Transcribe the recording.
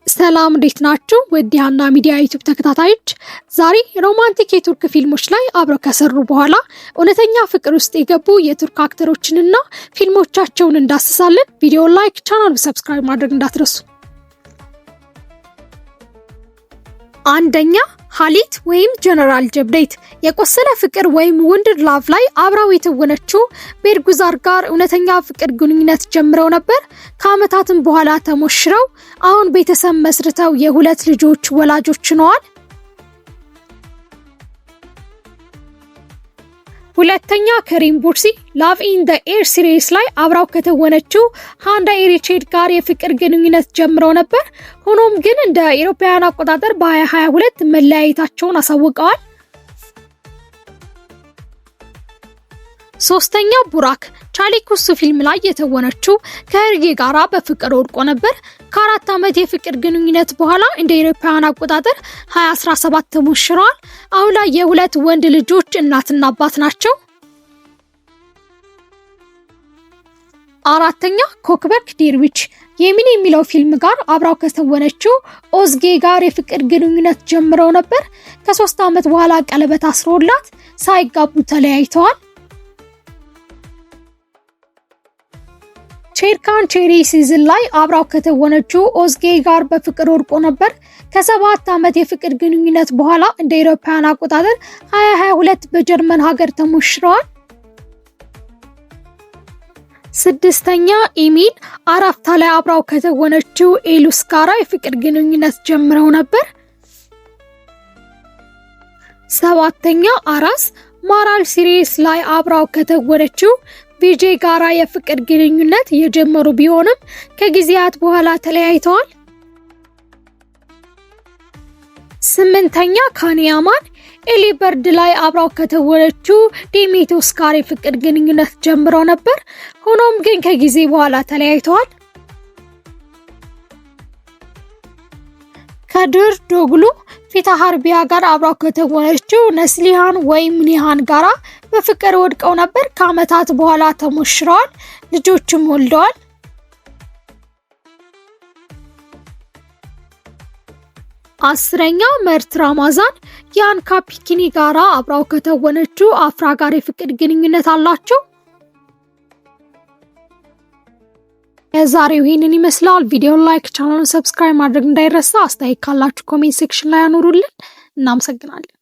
ሰላም እንዴት ናችሁ? ወዲያና ሚዲያ ዩቲዩብ ተከታታዮች ዛሬ ሮማንቲክ የቱርክ ፊልሞች ላይ አብረው ከሰሩ በኋላ እውነተኛ ፍቅር ውስጥ የገቡ የቱርክ አክተሮችንና ፊልሞቻቸውን እንዳስሳለን። ቪዲዮ ላይክ፣ ቻናል ሰብስክራይብ ማድረግ እንዳትረሱ። አንደኛ ሀሊት ወይም ጀነራል ጀብዴት የቆሰለ ፍቅር ወይም ውንድድ ላቭ ላይ አብራው የተወነችው ቤርጉዛር ጋር እውነተኛ ፍቅር ግንኙነት ጀምረው ነበር። ከአመታትም በኋላ ተሞሽረው አሁን ቤተሰብ መስርተው የሁለት ልጆች ወላጆች ሆነዋል። ሁለተኛ ከሪም ቡርሲ ላቭ ኢን ዘ ኤር ሲሪስ ላይ አብራው ከተወነችው ሃንዳ ኤሪቼድ ጋር የፍቅር ግንኙነት ጀምረው ነበር። ሆኖም ግን እንደ አውሮፓውያን አቆጣጠር በ2022 መለያየታቸውን አሳውቀዋል። ሶስተኛ ቡራክ ቻሊኩሱ ፊልም ላይ የተወነችው ከህርጌ ጋራ በፍቅር ወድቆ ነበር። ከ4 ዓመት የፍቅር ግንኙነት በኋላ እንደ አውሮፓውያን አቆጣጠር 2017 ተሞሽረዋል። አሁን ላይ የሁለት ወንድ ልጆች እናትና አባት ናቸው። አራተኛ ኮክበርክ ዴርዊች የሚን የሚለው ፊልም ጋር አብራው ከተወነችው ኦዝጌ ጋር የፍቅር ግንኙነት ጀምረው ነበር። ከ3 ዓመት በኋላ ቀለበት አስሮላት ሳይጋቡ ተለያይተዋል። ቼርካን ቼሪ ሲዝን ላይ አብራው ከተወነችው ኦዝጌ ጋር በፍቅር ወድቆ ነበር። ከ7 ዓመት የፍቅር ግንኙነት በኋላ እንደ አውሮፓውያን አቆጣጠር 2022 በጀርመን ሀገር ተሞሽረዋል። ስድስተኛ ኢሚን አራፍታ ላይ አብራው ከተወነችው ኤሉስ ጋራ የፍቅር ግንኙነት ጀምረው ነበር። ሰባተኛ አራስ ማራል ሲሪስ ላይ አብራው ከተወነችው ቪጄ ጋራ የፍቅር ግንኙነት የጀመሩ ቢሆንም ከጊዜያት በኋላ ተለያይተዋል። ስምንተኛ ካኒያማን ኤሊ በርድ ላይ አብራው ከተወነችው ዲሜቶስ ጋር የፍቅር ግንኙነት ጀምረው ነበር። ሆኖም ግን ከጊዜ በኋላ ተለያይተዋል። ከድር ዶግሉ ፊታሃርቢያ ጋር አብራው ከተወነችው ነስሊሃን ወይም ኒሃን ጋራ በፍቅር ወድቀው ነበር። ከአመታት በኋላ ተሞሽረዋል፣ ልጆችም ወልደዋል። አስረኛ መርት ራማዛን ያን ካፒኪኒ ጋራ አብራው ከተወነችው አፍራ ጋር የፍቅር ግንኙነት አላቸው። የዛሬው ይሄንን ይመስላል። ቪዲዮ ላይክ፣ ቻናሉን ሰብስክራይብ ማድረግ እንዳይረሳ። አስተያየት ካላችሁ ኮሜንት ሴክሽን ላይ አኑሩልን። እናመሰግናለን።